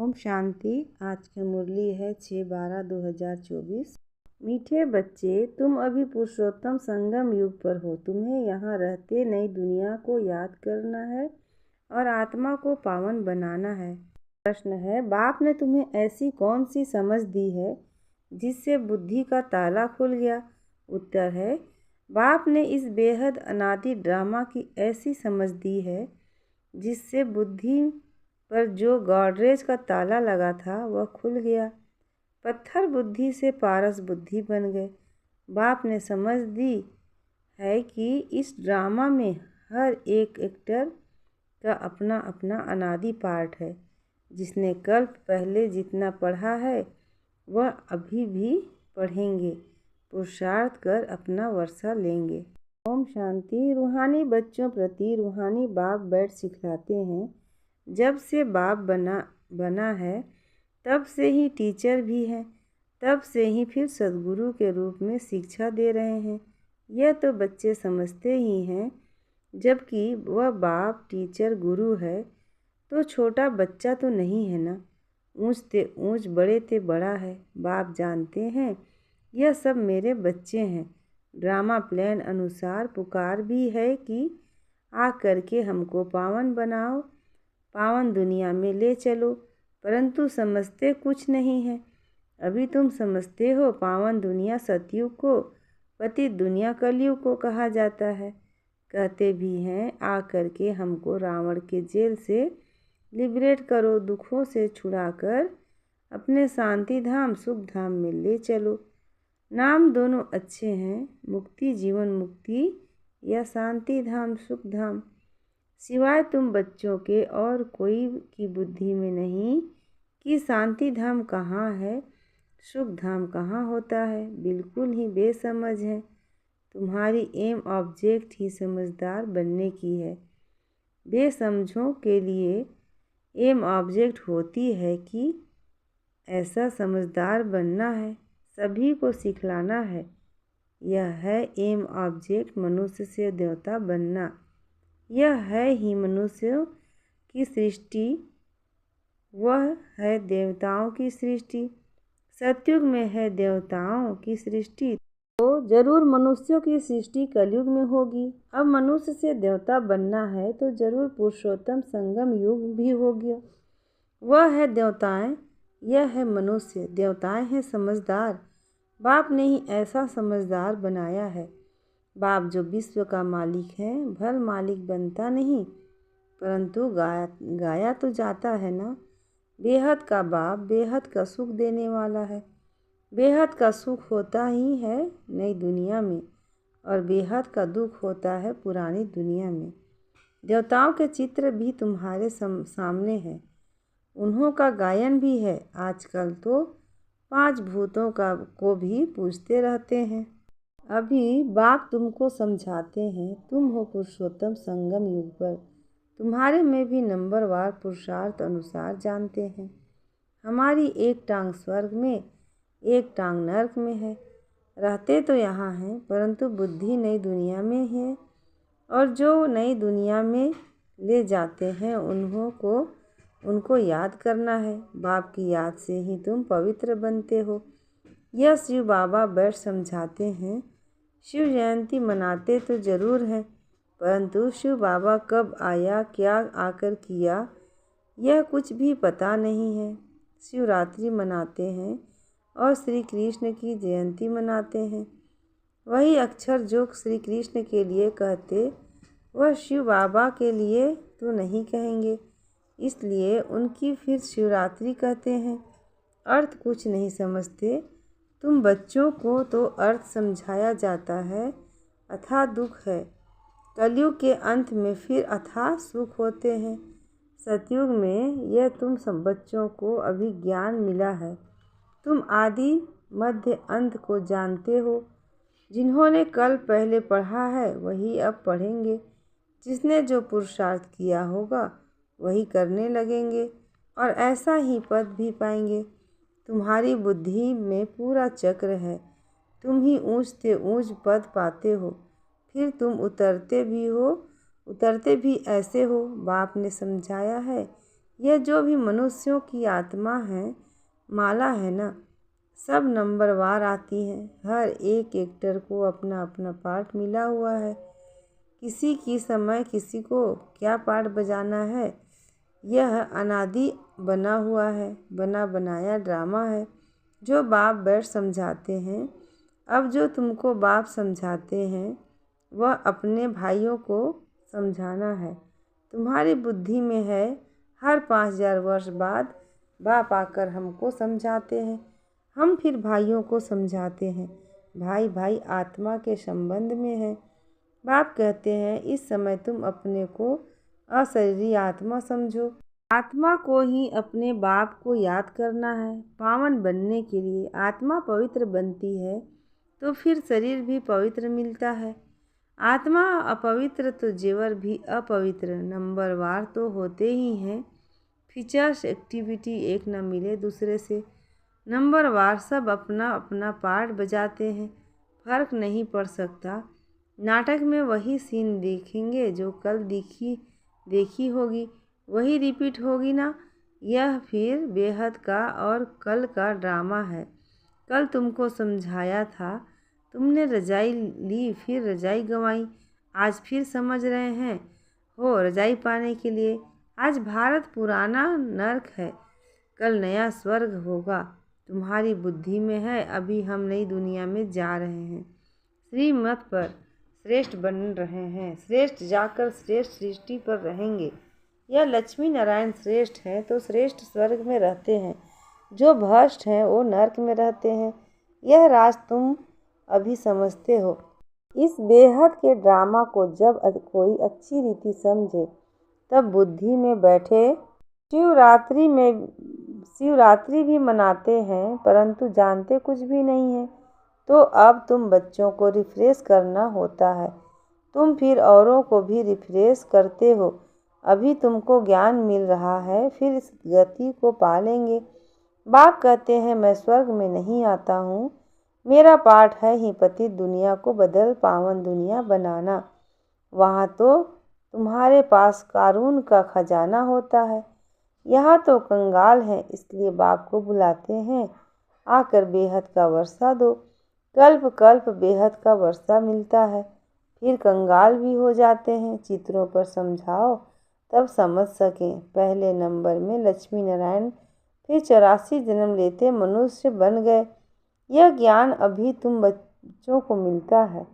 ओम शांति। आज की मुरली है 6/12/2024। मीठे बच्चे, तुम अभी पुरुषोत्तम संगम युग पर हो। तुम्हें यहाँ रहते नई दुनिया को याद करना है और आत्मा को पावन बनाना है। प्रश्न है, बाप ने तुम्हें ऐसी कौन सी समझ दी है जिससे बुद्धि का ताला खुल गया? उत्तर है, बाप ने इस बेहद अनादि ड्रामा की ऐसी समझ दी है जिससे बुद्धि पर जो गॉडरेज का ताला लगा था वह खुल गया। पत्थर बुद्धि से पारस बुद्धि बन गए। बाप ने समझ दी है कि इस ड्रामा में हर एक एक्टर का अपना अपना अनादि पार्ट है। जिसने कल्प पहले जितना पढ़ा है वह अभी भी पढ़ेंगे, पुरुषार्थ कर अपना वर्षा लेंगे। ओम शांति। रूहानी बच्चों प्रति रूहानी बाप बैठ सिखलाते हैं। जब से बाप बना है तब से ही टीचर भी हैं, तब से ही फिर सद्गुरु के रूप में शिक्षा दे रहे हैं। यह तो बच्चे समझते ही हैं। जबकि वह बाप टीचर गुरु है तो छोटा बच्चा तो नहीं है ना। ऊंच ते ऊंच, बड़े ते बड़ा है। बाप जानते हैं यह सब मेरे बच्चे हैं। ड्रामा प्लान अनुसार पुकार भी है कि आ करके हमको पावन बनाओ, पावन दुनिया में ले चलो, परंतु समझते कुछ नहीं है। अभी तुम समझते हो पावन दुनिया सतयुग को, पतित दुनिया कलयुग को कहा जाता है। कहते भी हैं आ करके हमको रावण के जेल से लिबरेट करो, दुखों से छुड़ाकर अपने शांति धाम सुख धाम में ले चलो। नाम दोनों अच्छे हैं, मुक्ति जीवन मुक्ति या शांति धाम सुख धाम। सिवाय तुम बच्चों के और कोई की बुद्धि में नहीं कि शांति धाम कहाँ है, सुख धाम कहाँ होता है। बिल्कुल ही बेसमझ है। तुम्हारी एम ऑब्जेक्ट ही समझदार बनने की है। बेसमझों के लिए एम ऑब्जेक्ट होती है कि ऐसा समझदार बनना है, सभी को सिखलाना है। यह है एम ऑब्जेक्ट, मनुष्य से देवता बनना। यह है ही मनुष्यों की सृष्टि, वह है देवताओं की सृष्टि। सतयुग में है देवताओं की सृष्टि, तो जरूर मनुष्यों की सृष्टि कलयुग में होगी। अब मनुष्य से देवता बनना है तो जरूर पुरुषोत्तम संगम युग भी हो गया। वह है देवताएं, यह है मनुष्य। देवताएं हैं समझदार। बाप ने ही ऐसा समझदार बनाया है। बाप जो विश्व का मालिक है, भल मालिक बनता नहीं, परंतु गाया तो जाता है ना। बेहद का बाप बेहद का सुख देने वाला है। बेहद का सुख होता ही है नई दुनिया में और बेहद का दुख होता है पुरानी दुनिया में। देवताओं के चित्र भी तुम्हारे सामने हैं, उन्हों का गायन भी है। आजकल तो 5 भूतों को भी पूजते रहते हैं। अभी बाप तुमको समझाते हैं, तुम हो पुरुषोत्तम संगम युग पर। तुम्हारे में भी नंबरवार पुरुषार्थ अनुसार जानते हैं। हमारी एक टांग स्वर्ग में, एक टांग नरक में है। रहते तो यहाँ हैं, परंतु बुद्धि नई दुनिया में है। और जो नई दुनिया में ले जाते हैं उनको याद करना है। बाप की याद से ही तुम पवित्र बनते हो। यह शिव बाबा बैठ समझाते हैं। शिव जयंती मनाते तो ज़रूर हैं, परंतु शिव बाबा कब आया, क्या आकर किया, यह कुछ भी पता नहीं है। शिवरात्रि मनाते हैं और श्री कृष्ण की जयंती मनाते हैं। वही अक्षर जो श्री कृष्ण के लिए कहते वह शिव बाबा के लिए तो नहीं कहेंगे, इसलिए उनकी फिर शिवरात्रि कहते हैं। अर्थ कुछ नहीं समझते तुम बच्चों को, तो अर्थ समझाया जाता है। अथाह दुख है, कलयुग के अंत में फिर अथाह सुख होते हैं। सतयुग में यह तुम सब बच्चों को अभी ज्ञान मिला है। तुम आदि मध्य अंत को जानते हो। जिन्होंने कल पहले पढ़ा है वही अब पढ़ेंगे। जिसने जो पुरुषार्थ किया होगा वही करने लगेंगे और ऐसा ही पद भी पाएंगे। तुम्हारी बुद्धि में पूरा चक्र है। तुम ही ऊंच से ऊंच पद पाते हो, फिर तुम उतरते भी ऐसे हो। बाप ने समझाया है यह जो भी मनुष्यों की आत्मा है माला है ना, सब नंबरवार आती है। हर एक एक्टर को अपना अपना पार्ट मिला हुआ है। किसी की समय किसी को क्या पार्ट बजाना है, यह अनादि बना हुआ है, बना बनाया ड्रामा है जो बाप बैठ समझाते हैं। अब जो तुमको बाप समझाते हैं वह अपने भाइयों को समझाना है। तुम्हारी बुद्धि में है, हर 5000 वर्ष बाद बाप आकर हमको समझाते हैं, हम फिर भाइयों को समझाते हैं। भाई भाई आत्मा के संबंध में है। बाप कहते हैं इस समय तुम अपने को अशरीरी आत्मा समझो। आत्मा को ही अपने बाप को याद करना है। पावन बनने के लिए आत्मा पवित्र बनती है तो फिर शरीर भी पवित्र मिलता है। आत्मा अपवित्र तो जेवर भी अपवित्र, नंबरवार तो होते ही हैं। फीचर्स एक्टिविटी एक न मिले दूसरे से। नंबरवार सब अपना अपना पार्ट बजाते हैं, फर्क नहीं पड़ सकता। नाटक में वही सीन देखेंगे जो कल देखी होगी, वही रिपीट होगी ना। यह फिर बेहद का और कल का ड्रामा है। कल तुमको समझाया था, तुमने रजाई ली फिर रजाई गंवाई। आज फिर समझ रहे हैं हो रजाई पाने के लिए। आज भारत पुराना नर्क है, कल नया स्वर्ग होगा। तुम्हारी बुद्धि में है, अभी हम नई दुनिया में जा रहे हैं। श्रीमत पर श्रेष्ठ बन रहे हैं, श्रेष्ठ जाकर श्रेष्ठ सृष्टि पर रहेंगे। यह लक्ष्मी नारायण श्रेष्ठ हैं तो श्रेष्ठ स्वर्ग में रहते हैं, जो भ्रष्ट हैं वो नर्क में रहते हैं। यह राज तुम अभी समझते हो। इस बेहद के ड्रामा को जब कोई अच्छी रीति समझे तब बुद्धि में बैठे। शिवरात्रि भी मनाते हैं परंतु जानते कुछ भी नहीं है। तो अब तुम बच्चों को रिफ्रेश करना होता है, तुम फिर औरों को भी रिफ्रेश करते हो। अभी तुमको ज्ञान मिल रहा है, फिर इस गति को पालेंगे। बाप कहते हैं मैं स्वर्ग में नहीं आता हूँ, मेरा पाठ है ही पतित दुनिया को बदल पावन दुनिया बनाना। वहाँ तो तुम्हारे पास कारून का खजाना होता है, यहाँ तो कंगाल हैं, इसलिए बाप को बुलाते हैं आकर बेहद का वर्षा दो। कल्प कल्प बेहद का वर्षा मिलता है, फिर कंगाल भी हो जाते हैं। चित्रों पर समझाओ तब समझ सकें। पहले नंबर में लक्ष्मी नारायण, फिर 84 जन्म लेते मनुष्य बन गए। यह ज्ञान अभी तुम बच्चों को मिलता है।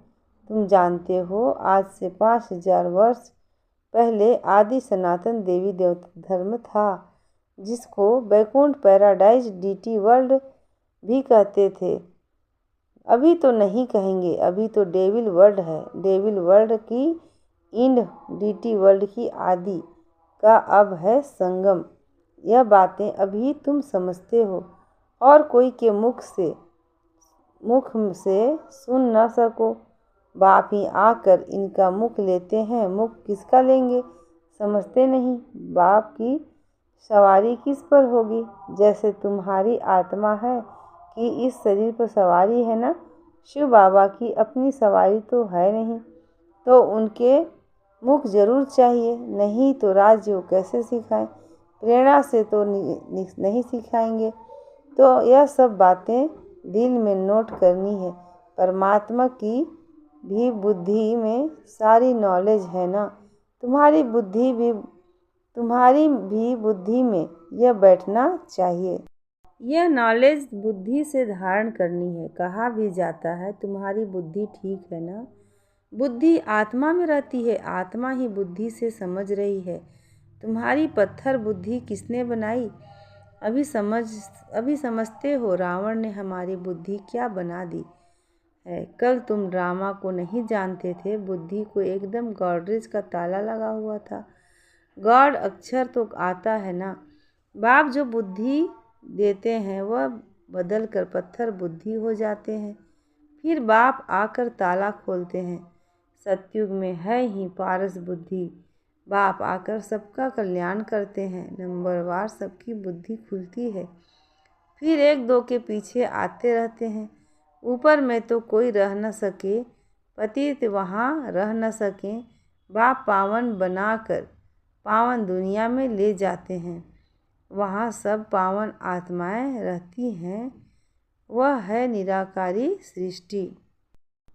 तुम जानते हो आज से 5000 वर्ष पहले आदि सनातन देवी देवता धर्म था, जिसको वैकुंठ पैराडाइज डीटी वर्ल्ड भी कहते थे। अभी तो नहीं कहेंगे, अभी तो डेविल वर्ल्ड है। डेविल वर्ल्ड की इंड, डीटी वर्ल्ड की आदि का अब है संगम। यह बातें अभी तुम समझते हो और कोई के मुख से सुन न सको। बाप ही आकर इनका मुख लेते हैं। मुख किसका लेंगे समझते नहीं। बाप की सवारी किस पर होगी? जैसे तुम्हारी आत्मा है कि इस शरीर पर सवारी है ना, शिव बाबा की अपनी सवारी तो है नहीं, तो उनके मुख जरूर चाहिए, नहीं तो राज्य कैसे सिखाएं? प्रेरणा से तो नहीं सिखाएंगे। तो यह सब बातें दिल में नोट करनी है। परमात्मा की भी बुद्धि में सारी नॉलेज है ना, तुम्हारी भी बुद्धि में यह बैठना चाहिए। यह नॉलेज बुद्धि से धारण करनी है। कहा भी जाता है तुम्हारी बुद्धि ठीक है ना। बुद्धि आत्मा में रहती है, आत्मा ही बुद्धि से समझ रही है। तुम्हारी पत्थर बुद्धि किसने बनाई? अभी समझते हो रावण ने हमारी बुद्धि क्या बना दी है। कल तुम ड्रामा को नहीं जानते थे, बुद्धि को एकदम गॉडरेज का ताला लगा हुआ था। गॉड अक्षर तो आता है ना। बाप जो बुद्धि देते हैं वह बदल कर पत्थर बुद्धि हो जाते हैं, फिर बाप आकर ताला खोलते हैं। सतयुग में है ही पारस बुद्धि, बाप आकर सबका कल्याण करते हैं। नंबरवार सबकी बुद्धि खुलती है, फिर एक दो के पीछे आते रहते हैं। ऊपर में तो कोई रह न सके, पतित वहाँ रह न सकें। बाप पावन बनाकर पावन दुनिया में ले जाते हैं। वहाँ सब पावन आत्माएं रहती हैं। वह है निराकारी सृष्टि।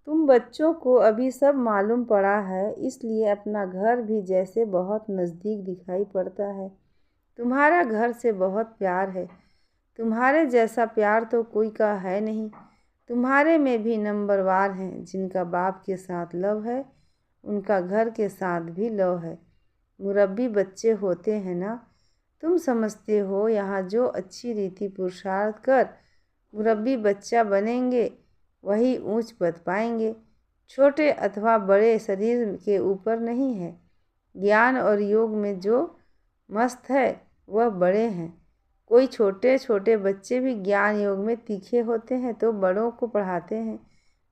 तुम बच्चों को अभी सब मालूम पड़ा है, इसलिए अपना घर भी जैसे बहुत नज़दीक दिखाई पड़ता है। तुम्हारा घर से बहुत प्यार है। तुम्हारे जैसा प्यार तो कोई का है नहीं। तुम्हारे में भी नंबरवार हैं। जिनका बाप के साथ लव है, उनका घर के साथ भी लव है। मुरब्बी बच्चे होते हैं ना। तुम समझते हो यहाँ जो अच्छी रीति पुरुषार्थ कर मुरब्बी बच्चा बनेंगे, वही ऊंच पद पाएंगे। छोटे अथवा बड़े शरीर के ऊपर नहीं है। ज्ञान और योग में जो मस्त है, वह बड़े हैं। कोई छोटे छोटे बच्चे भी ज्ञान योग में तीखे होते हैं तो बड़ों को पढ़ाते हैं,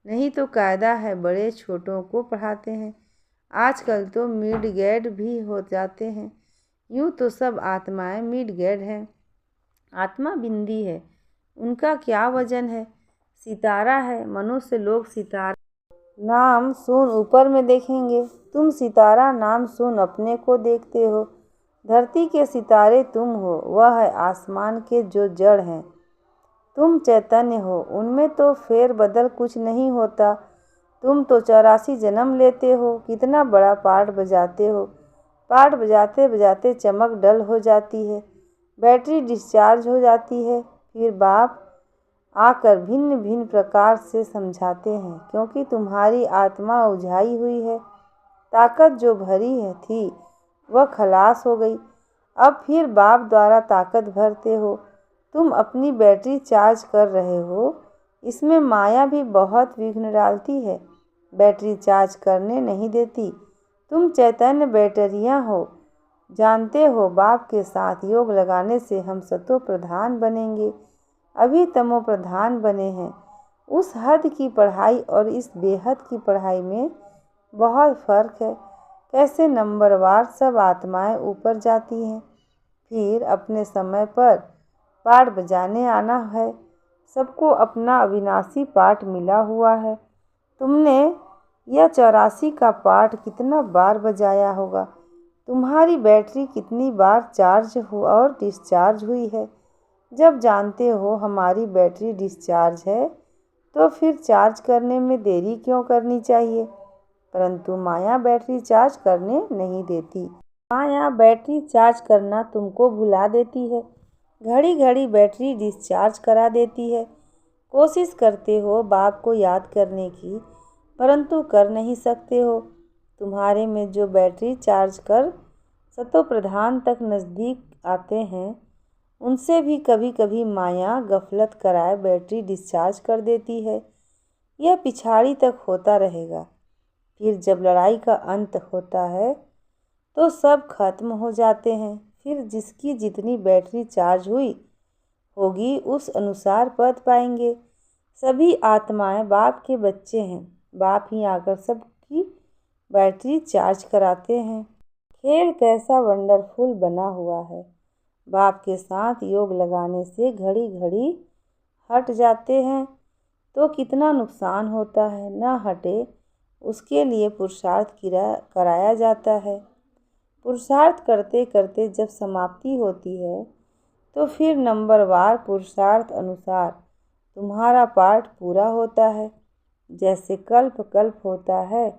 नहीं तो कायदा है बड़े छोटों को पढ़ाते हैं। आजकल तो मिड गैड भी हो जाते हैं। यूँ तो सब आत्माएं मिड गैड हैं। आत्मा बिंदी है, उनका क्या वजन है। सितारा है, मनुष्य लोग सितारा नाम सुन ऊपर में देखेंगे। तुम सितारा नाम सुन अपने को देखते हो। धरती के सितारे तुम हो, वह है आसमान के जो जड़ हैं। तुम चैतन्य हो, उनमें तो फेर बदल कुछ नहीं होता। तुम तो 84 जन्म लेते हो। कितना बड़ा पाठ बजाते हो। पाठ बजाते बजाते चमक डल हो जाती है, बैटरी डिस्चार्ज हो जाती है। फिर बाप आकर भिन्न भिन्न प्रकार से समझाते हैं, क्योंकि तुम्हारी आत्मा उलझाई हुई है। ताकत जो भरी है थी, वह खलास हो गई। अब फिर बाप द्वारा ताकत भरते हो। तुम अपनी बैटरी चार्ज कर रहे हो। इसमें माया भी बहुत विघ्न डालती है, बैटरी चार्ज करने नहीं देती। तुम चैतन्य बैटरियाँ हो। जानते हो, बाप के साथ योग लगाने से हम सतो प्रधान बनेंगे। अभी तमो प्रधान बने हैं। उस हद की पढ़ाई और इस बेहद की पढ़ाई में बहुत फर्क है। कैसे नंबरवार सब आत्माएं ऊपर जाती हैं। फिर अपने समय पर पाठ बजाने आना है। सबको अपना अविनाशी पाठ मिला हुआ है। तुमने यह 84 का पाठ कितना बार बजाया होगा। तुम्हारी बैटरी कितनी बार चार्ज हुआ और डिस्चार्ज हुई है। जब जानते हो हमारी बैटरी डिस्चार्ज है, तो फिर चार्ज करने में देरी क्यों करनी चाहिए। परंतु माया बैटरी चार्ज करने नहीं देती। माया बैटरी चार्ज करना तुमको भुला देती है। घड़ी घड़ी बैटरी डिस्चार्ज करा देती है। कोशिश करते हो बाप को याद करने की, परंतु कर नहीं सकते हो। तुम्हारे में जो बैटरी चार्ज कर सतो प्रधान तक नज़दीक आते हैं, उनसे भी कभी कभी माया गफलत कराए बैटरी डिस्चार्ज कर देती है। यह पिछाड़ी तक होता रहेगा। फिर जब लड़ाई का अंत होता है, तो सब खत्म हो जाते हैं। फिर जिसकी जितनी बैटरी चार्ज हुई होगी, उस अनुसार पद पाएंगे। सभी आत्माएं बाप के बच्चे हैं। बाप ही आकर सबकी बैटरी चार्ज कराते हैं। खेल कैसा वंडरफुल बना हुआ है। बाप के साथ योग लगाने से घड़ी घड़ी हट जाते हैं तो कितना नुकसान होता है। न हटे उसके लिए पुरुषार्थ कराया जाता है। पुरुषार्थ करते करते जब समाप्ति होती है, तो फिर नंबरवार पुरुषार्थ अनुसार तुम्हारा पाठ पूरा होता है। जैसे कल्प कल्प होता है,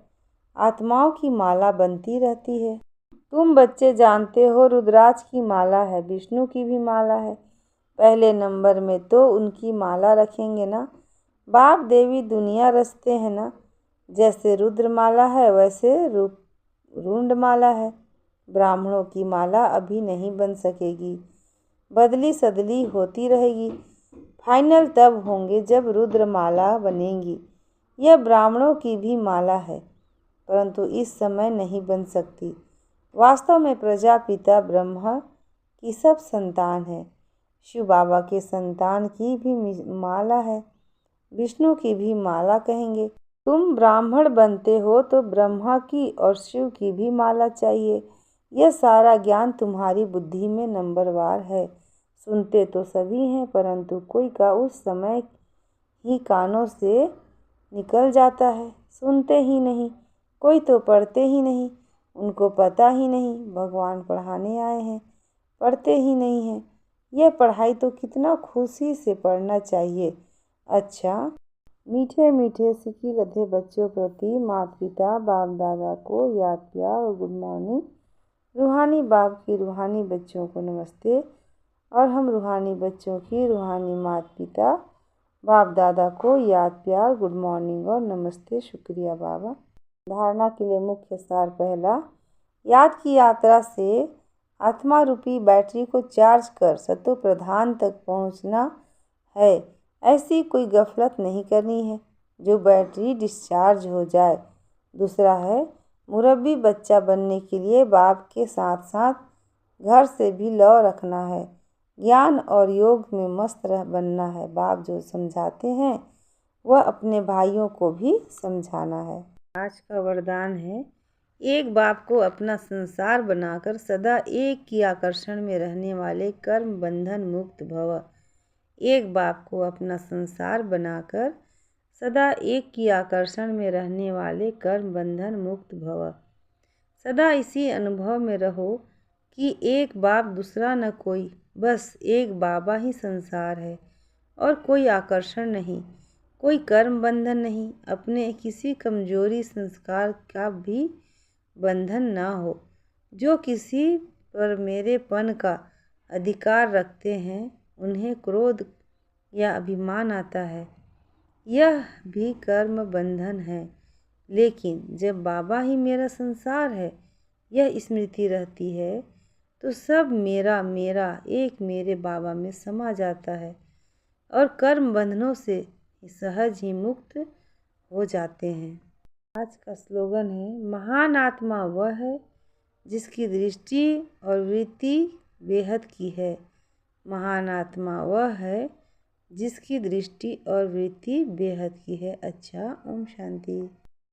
आत्माओं की माला बनती रहती है। तुम बच्चे जानते हो, रुद्राज की माला है, विष्णु की भी माला है। पहले नंबर में तो उनकी माला रखेंगे ना। बाप देवी दुनिया रचते हैं ना। जैसे रुद्र माला है, वैसे रुंड माला है। ब्राह्मणों की माला अभी नहीं बन सकेगी, बदली सदली होती रहेगी। फाइनल तब होंगे जब रुद्र माला बनेगी। यह ब्राह्मणों की भी माला है, परंतु इस समय नहीं बन सकती। वास्तव में प्रजापिता ब्रह्मा की सब संतान है। शिव बाबा के संतान की भी माला है, विष्णु की भी माला कहेंगे। तुम ब्राह्मण बनते हो तो ब्रह्मा की और शिव की भी माला चाहिए। यह सारा ज्ञान तुम्हारी बुद्धि में नंबरवार है। सुनते तो सभी हैं, परंतु कोई का उस समय ही कानों से निकल जाता है। सुनते ही नहीं, कोई तो पढ़ते ही नहीं। उनको पता ही नहीं भगवान पढ़ाने आए हैं, पढ़ते ही नहीं हैं। यह पढ़ाई तो कितना खुशी से पढ़ना चाहिए। अच्छा। मीठे मीठे सिक्की लधे बच्चों प्रति माता पिता बाप दादा को याद प्यार और गुड मॉर्निंग। रूहानी बाप की रूहानी बच्चों को नमस्ते और हम रूहानी बच्चों की रूहानी माता पिता बाप दादा को याद प्यार गुड मॉर्निंग और नमस्ते। शुक्रिया बाबा। धारणा के लिए मुख्य सार। पहला, याद की यात्रा से आत्मा रूपी बैटरी को चार्ज कर सतो प्रधान तक पहुंचना है। ऐसी कोई गफलत नहीं करनी है जो बैटरी डिस्चार्ज हो जाए। दूसरा है, मुरब्बी बच्चा बनने के लिए बाप के साथ साथ घर से भी लौ रखना है। ज्ञान और योग में मस्त बनना है। बाप जो समझाते हैं वह अपने भाइयों को भी समझाना है। आज का वरदान है, एक बाप को अपना संसार बनाकर सदा एक की आकर्षण में रहने वाले कर्म बंधन मुक्त भव। एक बाप को अपना संसार बनाकर सदा एक की आकर्षण में रहने वाले कर्म बंधन मुक्त भव। सदा इसी अनुभव में रहो कि एक बाप दूसरा न कोई, बस एक बाबा ही संसार है और कोई आकर्षण नहीं, कोई कर्म बंधन नहीं, अपने किसी कमजोरी संस्कार का भी बंधन ना हो। जो किसी पर मेरेपन का अधिकार रखते हैं उन्हें क्रोध या अभिमान आता है, यह भी कर्म बंधन है। लेकिन जब बाबा ही मेरा संसार है, यह स्मृति रहती है तो सब मेरा मेरा एक मेरे बाबा में समा जाता है और कर्म बंधनों से सहज ही मुक्त हो जाते हैं। आज का स्लोगन है, महान आत्मा वह है जिसकी दृष्टि और वृत्ति बेहद की है। महान आत्मा वह है जिसकी दृष्टि और वृत्ति बेहद की है। अच्छा, ओम शांति।